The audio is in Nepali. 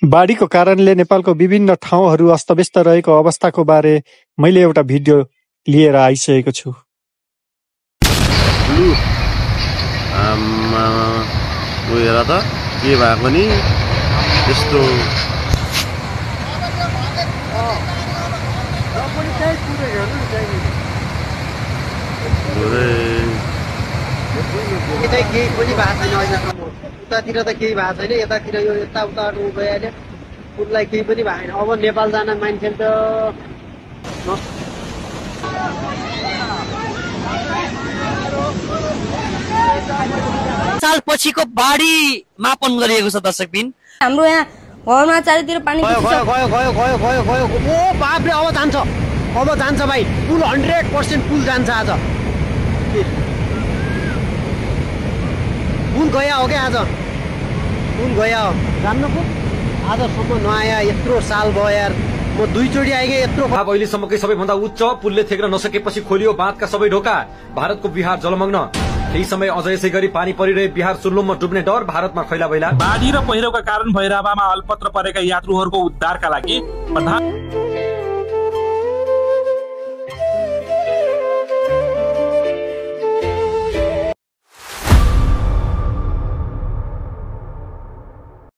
बाढीको कारणले नेपालको विभिन्न ठाउँहरू अस्तव्यस्त रहेको अवस्थाको बारे मैले एउटा भिडियो लिएर आइसकेको छु। हेर त के भएको नि यस्तो केही पनि भएको छैन अहिलेसम्म। उतातिर त केही भएको छैन, यतातिर यो यताउता गइहाल्यो, पुललाई केही पनि भएको छैन। अब नेपाल जान मान्छे त साल पछिको बाढी मापन गरिएको छ दर्शकबिन। हाम्रो यहाँ घरमा चारैतिर पानी गयो गयो गयो गयो गयो गयो गयो। ओ बापरे, अब जान्छ भाइ। पुल 100% पुल जान्छ आज। पुल गया हो क्या आज? पुल गया हो जान्नु पो। आजसम्म नआया, यत्रो साल भयो यार। म दुईचोटि आएँ यत्रो। अब अहिलेसम्मकै सबैभन्दा उच्च पुलले थेक्न नसकेपछि खोलियो बाँधका सबै ढोका। भारतको बिहार जलमग्न। केही समय अझ यसै गरी पानी परिरहे बिहार सुर्लुममा डुब्ने डर। भारतमा खैला बैला। बाढी र पहिरोका कारण भैरवामा अल्पत्र परेका यात्रुहरूको उद्धारका लागि